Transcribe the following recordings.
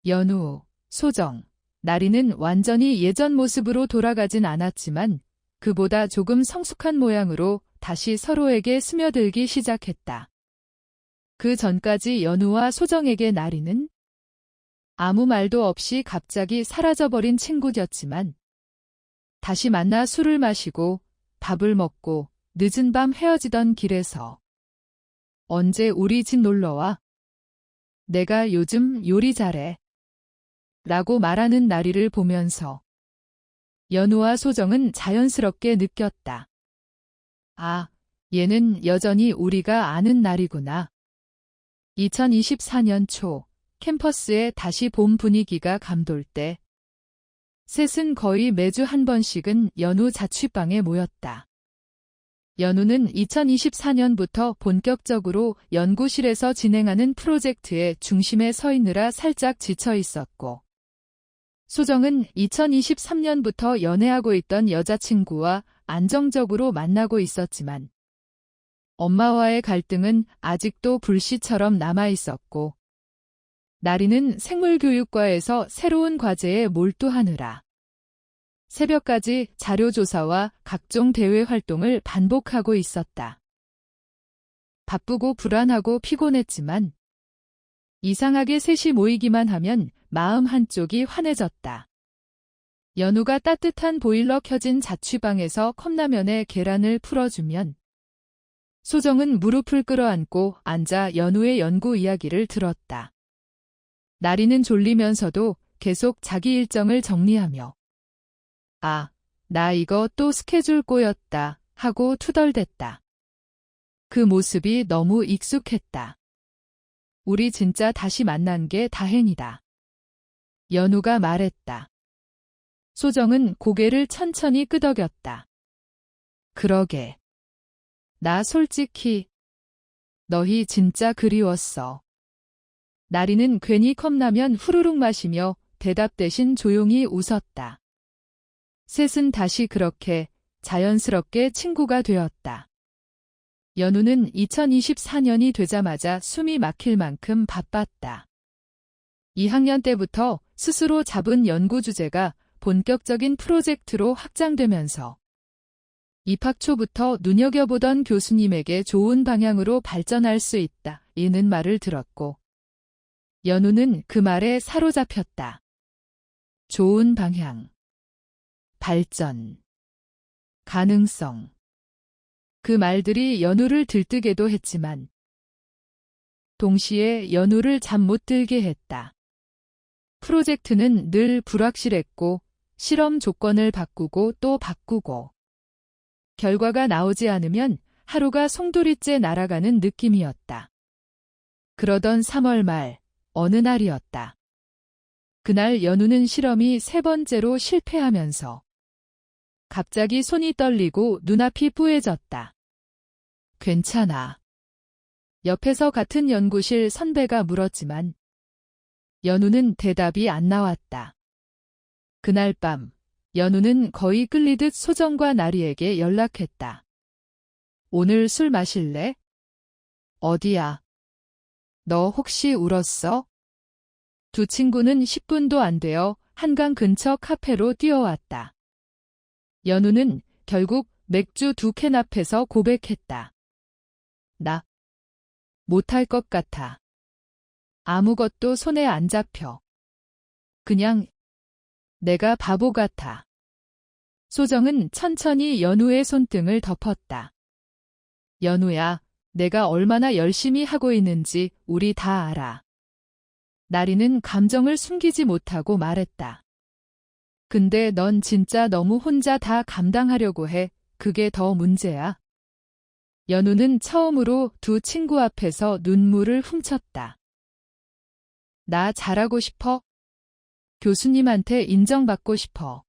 연우, 소정, 나리는 완전히 예전 모습으로 돌아가진 않았지만 그보다 조금 성숙한 모양으로 다시 서로에게 스며들기 시작했다. 그 전까지 연우와 소정에게 나리는 아무 말도 없이 갑자기 사라져버린 친구였지만 다시 만나 술을 마시고 밥을 먹고 늦은 밤 헤어지던 길에서 언제 우리 집 놀러와? 내가 요즘 요리 잘해. 라고 말하는 나리를 보면서 연우와 소정은 자연스럽게 느꼈다. 아, 얘는 여전히 우리가 아는 나리구나. 2024년 초 캠퍼스에 다시 봄 분위기가 감돌 때 셋은 거의 매주 한 번씩은 연우 자취방에 모였다. 연우는 2024년부터 본격적으로 연구실에서 진행하는 프로젝트의 중심에 서 있느라 살짝 지쳐 있었고, 소정은 2023년부터 연애하고 있던 여자친구와 안정적으로 만나고 있었지만, 엄마와의 갈등은 아직도 불씨처럼 남아 있었고, 나리는 생물교육과에서 새로운 과제에 몰두하느라 새벽까지 자료조사와 각종 대외 활동을 반복하고 있었다. 바쁘고 불안하고 피곤했지만 이상하게 셋이 모이기만 하면 마음 한쪽이 환해졌다. 연우가 따뜻한 보일러 켜진 자취방에서 컵라면에 계란을 풀어주면 소정은 무릎을 끌어안고 앉아 연우의 연구 이야기를 들었다. 나리는 졸리면서도 계속 자기 일정을 정리하며 아, 나 이거 또 스케줄 꼬였다 하고 투덜댔다. 그 모습이 너무 익숙했다. 우리 진짜 다시 만난 게 다행이다. 연우가 말했다. 소정은 고개를 천천히 끄덕였다. 그러게. 나 솔직히 너희 진짜 그리웠어. 나리는 괜히 컵라면 후루룩 마시며 대답 대신 조용히 웃었다. 셋은 다시 그렇게 자연스럽게 친구가 되었다. 연우는 2024년이 되자마자 숨이 막힐 만큼 바빴다. 2학년 때부터 스스로 잡은 연구 주제가 본격적인 프로젝트로 확장되면서 입학 초부터 눈여겨보던 교수님에게 좋은 방향으로 발전할 수 있다. 이는 말을 들었고 연우는 그 말에 사로잡혔다. 좋은 방향, 발전, 가능성. 그 말들이 연우를 들뜨게도 했지만 동시에 연우를 잠 못 들게 했다. 프로젝트는 늘 불확실했고 실험 조건을 바꾸고 또 바꾸고 결과가 나오지 않으면 하루가 송두리째 날아가는 느낌이었다. 그러던 3월 말 어느 날이었다. 그날 연우는 실험이 3번째로 실패하면서 갑자기 손이 떨리고 눈앞이 뿌얘졌다. 괜찮아. 옆에서 같은 연구실 선배가 물었지만 연우는 대답이 안 나왔다. 그날 밤 연우는 거의 끌리듯 소정과 나리에게 연락했다. 오늘 술 마실래? 어디야? 너 혹시 울었어? 두 친구는 10분도 안 되어 한강 근처 카페로 뛰어왔다. 연우는 결국 맥주 2캔 앞에서 고백했다. 나 못할 것 같아. 아무것도 손에 안 잡혀. 그냥 내가 바보 같아. 소정은 천천히 연우의 손등을 덮었다. 연우야, 내가 얼마나 열심히 하고 있는지 우리 다 알아. 나리는 감정을 숨기지 못하고 말했다. 근데 넌 진짜 너무 혼자 다 감당하려고 해. 그게 더 문제야. 연우는 처음으로 두 친구 앞에서 눈물을 훔쳤다. 나 잘하고 싶어? 교수님한테 인정받고 싶어.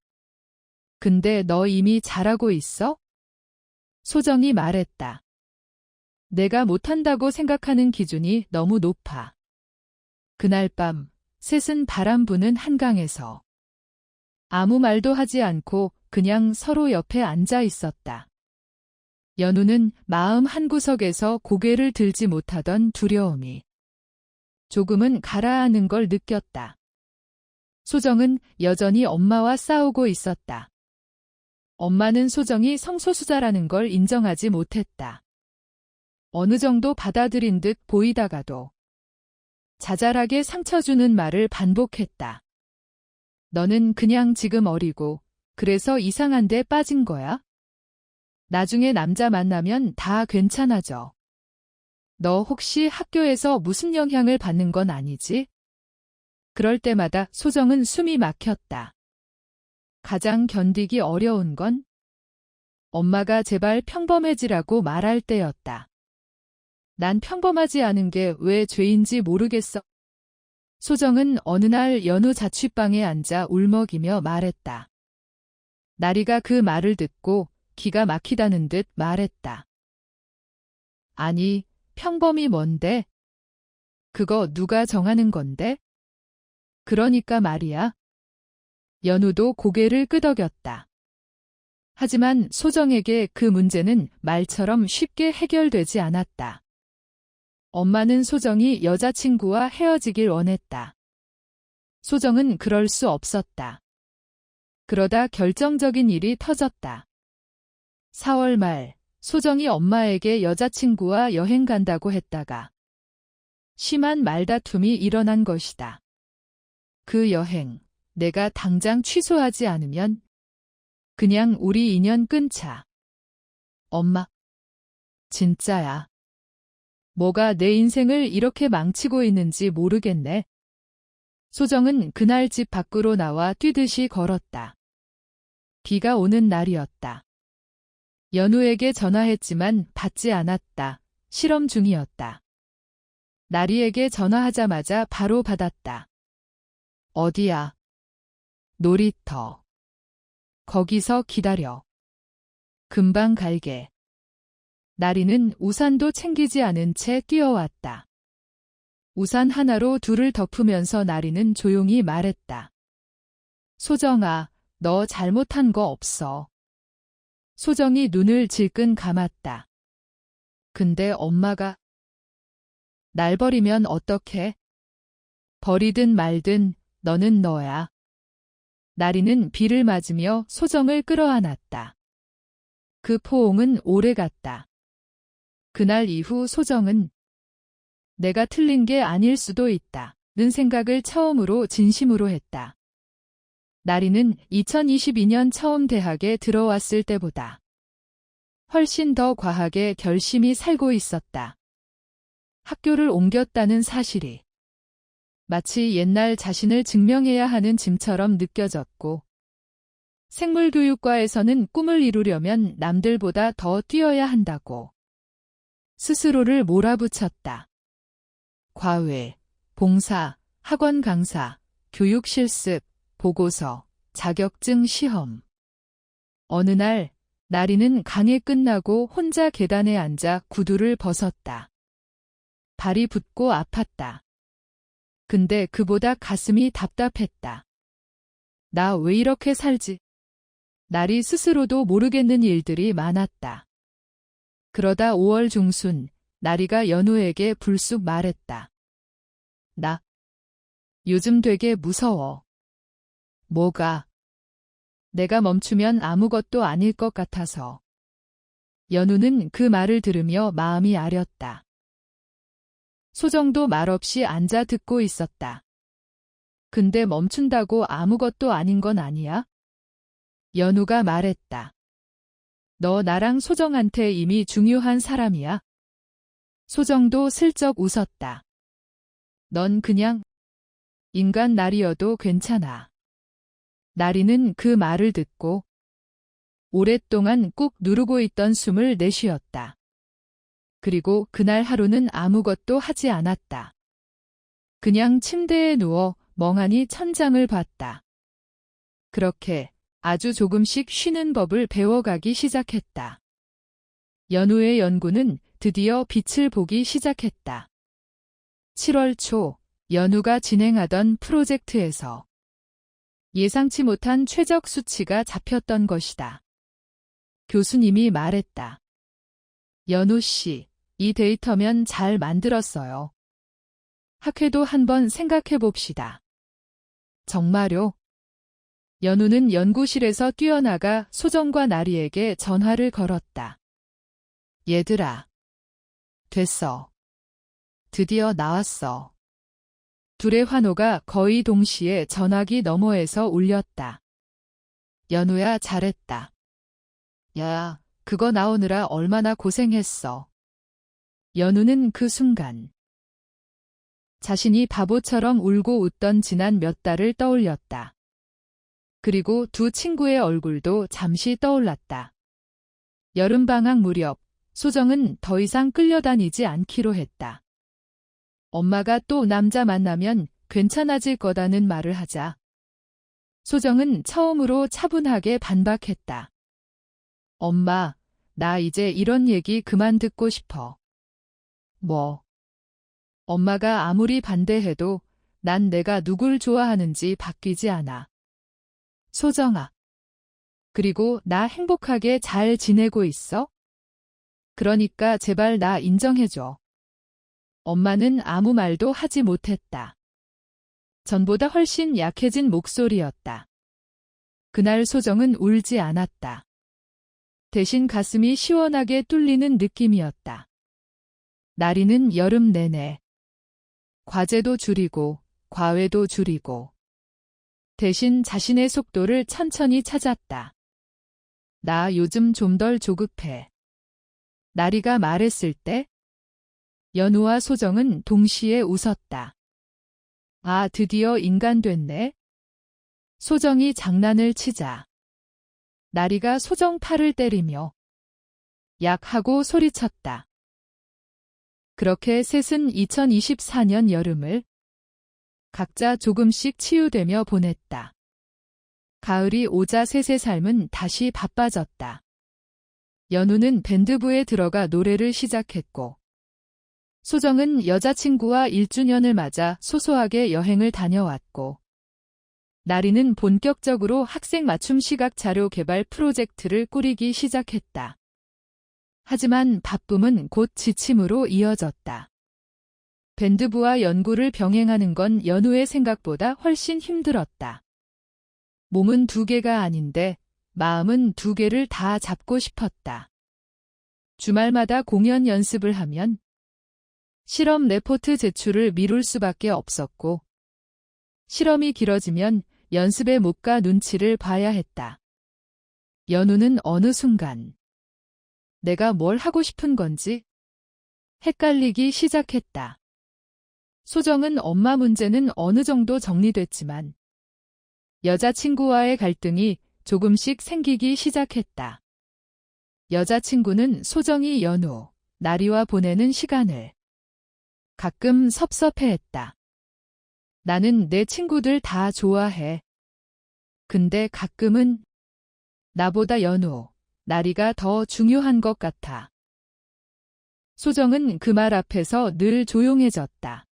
근데 너 이미 잘하고 있어? 소정이 말했다. 내가 못한다고 생각하는 기준이 너무 높아. 그날 밤 셋은 바람 부는 한강에서 아무 말도 하지 않고 그냥 서로 옆에 앉아 있었다. 연우는 마음 한구석에서 고개를 들지 못하던 두려움이 조금은 가라앉는 걸 느꼈다. 소정은 여전히 엄마와 싸우고 있었다. 엄마는 소정이 성소수자라는 걸 인정하지 못했다. 어느 정도 받아들인 듯 보이다가도 자잘하게 상처 주는 말을 반복했다. 너는 그냥 지금 어리고 그래서 이상한 데 빠진 거야? 나중에 남자 만나면 다 괜찮아져. 너 혹시 학교에서 무슨 영향을 받는 건 아니지? 그럴 때마다 소정은 숨이 막혔다. 가장 견디기 어려운 건 엄마가 제발 평범해지라고 말할 때였다. 난 평범하지 않은 게 왜 죄인지 모르겠어. 소정은 어느 날 연우 자취방에 앉아 울먹이며 말했다. 나리가 그 말을 듣고 기가 막히다는 듯 말했다. 아니, 평범이 뭔데? 그거 누가 정하는 건데? 그러니까 말이야. 연우도 고개를 끄덕였다. 하지만 소정에게 그 문제는 말처럼 쉽게 해결되지 않았다. 엄마는 소정이 여자친구와 헤어지길 원했다. 소정은 그럴 수 없었다. 그러다 결정적인 일이 터졌다. 4월 말, 소정이 엄마에게 여자친구와 여행 간다고 했다가 심한 말다툼이 일어난 것이다. 그 여행, 내가 당장 취소하지 않으면 그냥 우리 인연 끊자. 엄마, 진짜야. 뭐가 내 인생을 이렇게 망치고 있는지 모르겠네. 소정은 그날 집 밖으로 나와 뛰듯이 걸었다. 비가 오는 날이었다. 연우에게 전화했지만 받지 않았다. 실험 중이었다. 나리에게 전화하자마자 바로 받았다. 어디야? 놀이터. 거기서 기다려. 금방 갈게. 나리는 우산도 챙기지 않은 채 뛰어왔다. 우산 하나로 둘을 덮으면서 나리는 조용히 말했다. 소정아, 너 잘못한 거 없어. 소정이 눈을 질끈 감았다. 근데 엄마가 날 버리면 어떡해? 버리든 말든 너는 너야. 나리는 비를 맞으며 소정을 끌어안았다. 그 포옹은 오래갔다. 그날 이후 소정은 내가 틀린 게 아닐 수도 있다. 는 생각을 처음으로 진심으로 했다. 나리는 2022년 처음 대학에 들어왔을 때보다 훨씬 더 과하게 결심이 살고 있었다. 학교를 옮겼다는 사실이 마치 옛날 자신을 증명해야 하는 짐처럼 느껴졌고, 생물교육과에서는 꿈을 이루려면 남들보다 더 뛰어야 한다고 스스로를 몰아붙였다. 과외, 봉사, 학원 강사, 교육 실습, 보고서, 자격증 시험. 어느 날 나리는 강의 끝나고 혼자 계단에 앉아 구두를 벗었다. 발이 붓고 아팠다. 근데 그보다 가슴이 답답했다. 나 왜 이렇게 살지? 나리 스스로도 모르겠는 일들이 많았다. 그러다 5월 중순, 나리가 연우에게 불쑥 말했다. 나 요즘 되게 무서워. 뭐가? 내가 멈추면 아무것도 아닐 것 같아서. 연우는 그 말을 들으며 마음이 아렸다. 소정도 말없이 앉아 듣고 있었다. 근데 멈춘다고 아무것도 아닌 건 아니야? 연우가 말했다. 너 나랑 소정한테 이미 중요한 사람이야. 소정도 슬쩍 웃었다. 넌 그냥 인간 나리여도 괜찮아. 나리는 그 말을 듣고 오랫동안 꾹 누르고 있던 숨을 내쉬었다. 그리고 그날 하루는 아무것도 하지 않았다. 그냥 침대에 누워 멍하니 천장을 봤다. 그렇게 아주 조금씩 쉬는 법을 배워가기 시작했다. 연우의 연구는 드디어 빛을 보기 시작했다. 7월 초, 연우가 진행하던 프로젝트에서 예상치 못한 최적 수치가 잡혔던 것이다. 교수님이 말했다. 연우 씨, 이 데이터면 잘 만들었어요. 학회도 한번 생각해 봅시다. 정말요? 연우는 연구실에서 뛰어나가 소정과 나리에게 전화를 걸었다. 얘들아. 됐어. 드디어 나왔어. 둘의 환호가 거의 동시에 전화기 너머에서 울렸다. 연우야, 잘했다. 야, 그거 나오느라 얼마나 고생했어. 연우는 그 순간 자신이 바보처럼 울고 웃던 지난 몇 달을 떠올렸다. 그리고 두 친구의 얼굴도 잠시 떠올랐다. 여름방학 무렵 소정은 더 이상 끌려다니지 않기로 했다. 엄마가 또 남자 만나면 괜찮아질 거다는 말을 하자 소정은 처음으로 차분하게 반박했다. 엄마, 나 이제 이런 얘기 그만 듣고 싶어. 뭐? 엄마가 아무리 반대해도 난 내가 누굴 좋아하는지 바뀌지 않아. 소정아. 그리고 나 행복하게 잘 지내고 있어? 그러니까 제발 나 인정해줘. 엄마는 아무 말도 하지 못했다. 전보다 훨씬 약해진 목소리였다. 그날 소정은 울지 않았다. 대신 가슴이 시원하게 뚫리는 느낌이었다. 나리는 여름 내내 과제도 줄이고 과외도 줄이고 대신 자신의 속도를 천천히 찾았다. 나 요즘 좀 덜 조급해. 나리가 말했을 때 연우와 소정은 동시에 웃었다. 아, 드디어 인간 됐네. 소정이 장난을 치자 나리가 소정 팔을 때리며 약 하고 소리쳤다. 그렇게 셋은 2024년 여름을 각자 조금씩 치유되며 보냈다. 가을이 오자 셋의 삶은 다시 바빠졌다. 연우는 밴드부에 들어가 노래를 시작했고 소정은 여자친구와 1주년을 맞아 소소하게 여행을 다녀왔고 나리는 본격적으로 학생 맞춤 시각 자료 개발 프로젝트를 꾸리기 시작했다. 하지만 바쁨은 곧 지침으로 이어졌다. 밴드부와 연구를 병행하는 건 연우의 생각보다 훨씬 힘들었다. 몸은 2개가 아닌데 마음은 2개를 다 잡고 싶었다. 주말마다 공연 연습을 하면 실험 레포트 제출을 미룰 수밖에 없었고 실험이 길어지면 연습의 목과 눈치를 봐야 했다. 연우는 어느 순간 내가 뭘 하고 싶은 건지 헷갈리기 시작했다. 소정은 엄마 문제는 어느 정도 정리됐지만 여자친구와의 갈등이 조금씩 생기기 시작했다. 여자친구는 소정이 연우, 나리와 보내는 시간을 가끔 섭섭해했다. 나는 내 친구들 다 좋아해. 근데 가끔은 나보다 연우, 나리가 더 중요한 것 같아. 소정은 그 말 앞에서 늘 조용해졌다.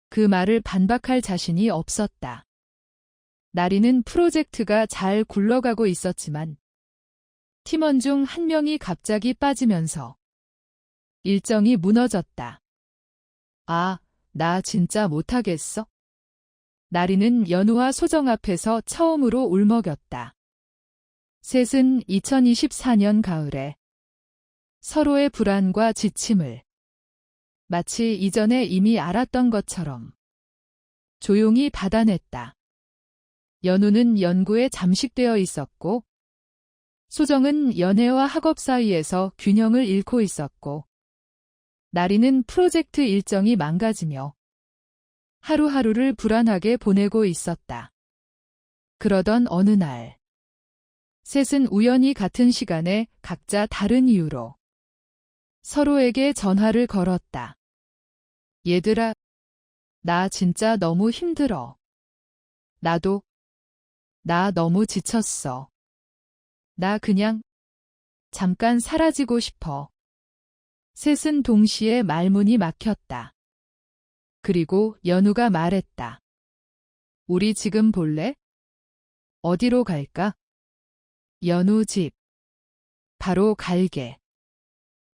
그 말을 반박할 자신이 없었다. 나리는 프로젝트가 잘 굴러가고 있었지만 팀원 중 한 명이 갑자기 빠지면서 일정이 무너졌다. 아, 나 진짜 못하겠어? 나리는 연우와 소정 앞에서 처음으로 울먹였다. 셋은 2024년 가을에 서로의 불안과 지침을 마치 이전에 이미 알았던 것처럼 조용히 받아냈다. 연우는 연구에 잠식되어 있었고 소정은 연애와 학업 사이에서 균형을 잃고 있었고 나리는 프로젝트 일정이 망가지며 하루하루를 불안하게 보내고 있었다. 그러던 어느 날 셋은 우연히 같은 시간에 각자 다른 이유로 서로에게 전화를 걸었다. 얘들아, 나 진짜 너무 힘들어. 나도. 나 너무 지쳤어. 나 그냥 잠깐 사라지고 싶어. 셋은 동시에 말문이 막혔다. 그리고 연우가 말했다. 우리 지금 볼래? 어디로 갈까? 연우 집. 바로 갈게.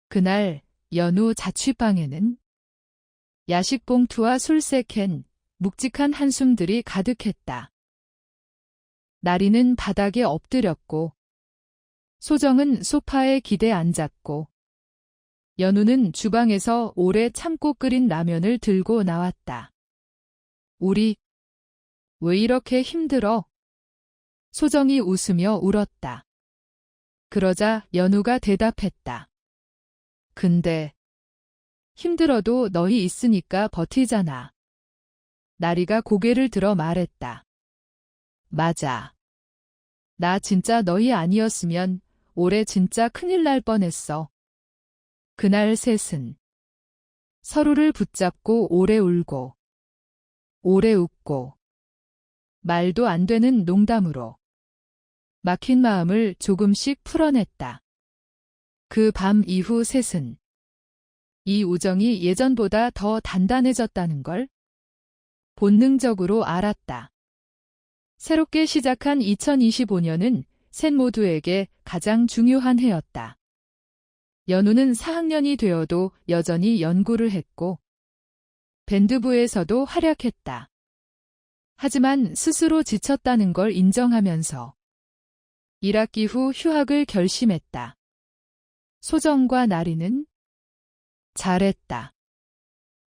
그날 연우 자취방에는 야식 봉투와 술세 캔, 묵직한 한숨들이 가득했다. 나리는 바닥에 엎드렸고, 소정은 소파에 기대 앉았고, 연우는 주방에서 오래 참고 끓인 라면을 들고 나왔다. 우리 왜 이렇게 힘들어? 소정이 웃으며 울었다. 그러자 연우가 대답했다. 근데 힘들어도 너희 있으니까 버티잖아. 나리가 고개를 들어 말했다. 맞아. 나 진짜 너희 아니었으면 올해 진짜 큰일 날 뻔했어. 그날 셋은 서로를 붙잡고 오래 울고 오래 웃고 말도 안 되는 농담으로 막힌 마음을 조금씩 풀어냈다. 그 밤 이후 셋은 이 우정이 예전보다 더 단단해졌다는 걸 본능적으로 알았다. 새롭게 시작한 2025년은 셋 모두에게 가장 중요한 해였다. 연우는 4학년이 되어도 여전히 연구를 했고 밴드부에서도 활약했다. 하지만 스스로 지쳤다는 걸 인정하면서 1학기 후 휴학을 결심했다. 소정과 나리는 잘했다.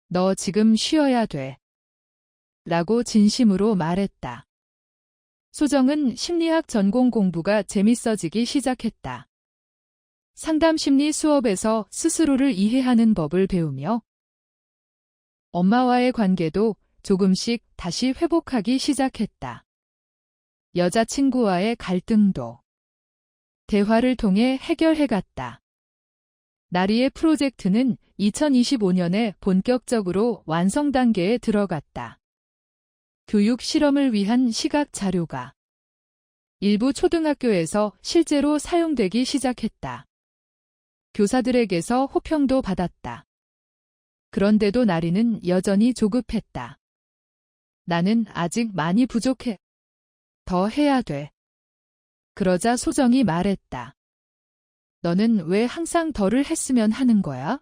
너 지금 쉬어야 돼. 라고 진심으로 말했다. 소정은 심리학 전공 공부가 재밌어지기 시작했다. 상담 심리 수업에서 스스로를 이해하는 법을 배우며 엄마와의 관계도 조금씩 다시 회복하기 시작했다. 여자친구와의 갈등도 대화를 통해 해결해갔다. 나리의 프로젝트는 2025년에 본격적으로 완성 단계에 들어갔다. 교육 실험을 위한 시각 자료가 일부 초등학교에서 실제로 사용되기 시작했다. 교사들에게서 호평도 받았다. 그런데도 나리는 여전히 조급했다. 나는 아직 많이 부족해. 더 해야 돼. 그러자 소정이 말했다. 너는 왜 항상 덜을 했으면 하는 거야?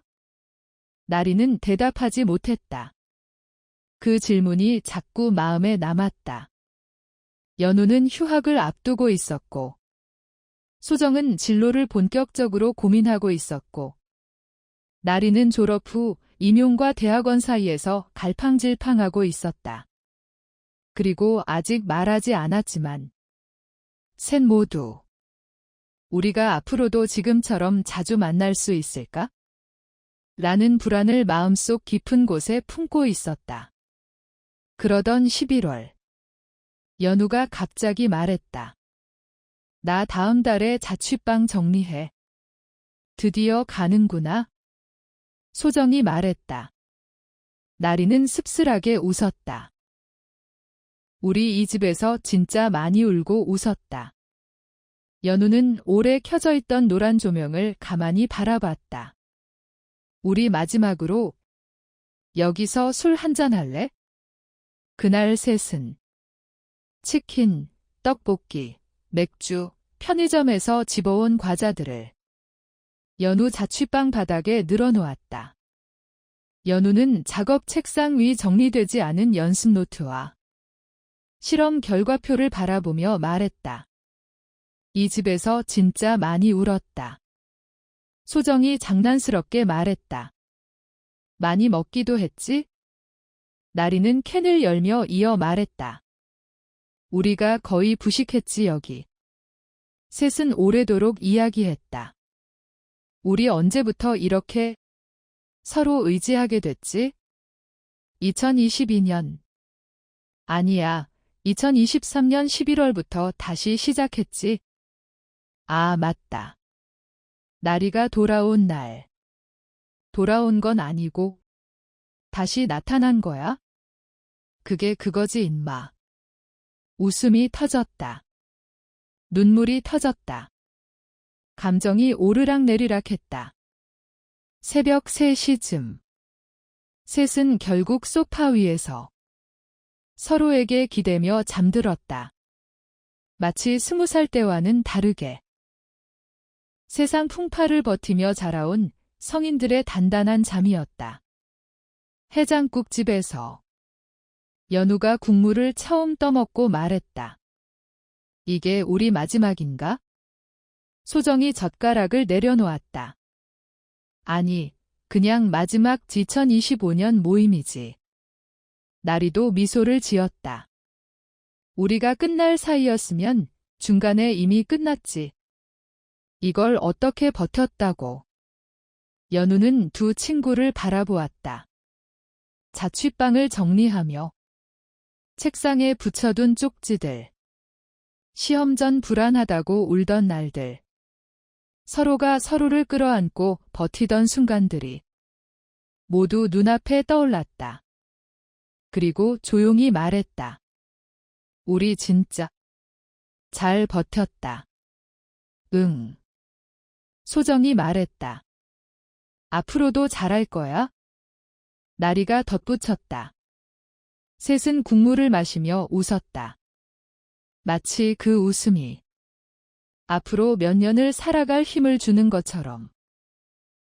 나리는 대답하지 못했다. 그 질문이 자꾸 마음에 남았다. 연우는 휴학을 앞두고 있었고, 소정은 진로를 본격적으로 고민하고 있었고, 나리는 졸업 후 임용과 대학원 사이에서 갈팡질팡하고 있었다. 그리고 아직 말하지 않았지만, 셋 모두 우리가 앞으로도 지금처럼 자주 만날 수 있을까? 라는 불안을 마음속 깊은 곳에 품고 있었다. 그러던 11월, 연우가 갑자기 말했다. 나 다음 달에 자취방 정리해. 드디어 가는구나. 소정이 말했다. 나리는 씁쓸하게 웃었다. 우리 이 집에서 진짜 많이 울고 웃었다. 연우는 오래 켜져 있던 노란 조명을 가만히 바라봤다. 우리 마지막으로 여기서 술 한잔 할래? 그날 셋은 치킨, 떡볶이, 맥주, 편의점에서 집어온 과자들을 연우 자취방 바닥에 늘어놓았다. 연우는 작업 책상 위 정리되지 않은 연습 노트와 실험 결과표를 바라보며 말했다. 이 집에서 진짜 많이 울었다. 소정이 장난스럽게 말했다. 많이 먹기도 했지? 나리는 캔을 열며 이어 말했다. 우리가 거의 부식했지 여기. 셋은 오래도록 이야기했다. 우리 언제부터 이렇게 서로 의지하게 됐지? 2022년. 아니야, 2023년 11월부터 다시 시작했지. 아, 맞다. 나리가 돌아온 날. 돌아온 건 아니고 다시 나타난 거야? 그게 그거지 임마. 웃음이 터졌다. 눈물이 터졌다. 감정이 오르락내리락 했다. 새벽 3시쯤. 셋은 결국 소파 위에서 서로에게 기대며 잠들었다. 마치 20살 때와는 다르게. 세상 풍파를 버티며 자라온 성인들의 단단한 잠이었다. 해장국집에서 연우가 국물을 처음 떠먹고 말했다. 이게 우리 마지막인가? 소정이 젓가락을 내려놓았다. 아니, 그냥 마지막 2025년 모임이지. 나리도 미소를 지었다. 우리가 끝날 사이였으면 중간에 이미 끝났지. 이걸 어떻게 버텼다고. 연우는 두 친구를 바라보았다. 자취방을 정리하며 책상에 붙여둔 쪽지들. 시험 전 불안하다고 울던 날들. 서로가 서로를 끌어안고 버티던 순간들이 모두 눈앞에 떠올랐다. 그리고 조용히 말했다. 우리 진짜 잘 버텼다. 응. 소정이 말했다. 앞으로도 잘할 거야? 나리가 덧붙였다. 셋은 국물을 마시며 웃었다. 마치 그 웃음이 앞으로 몇 년을 살아갈 힘을 주는 것처럼.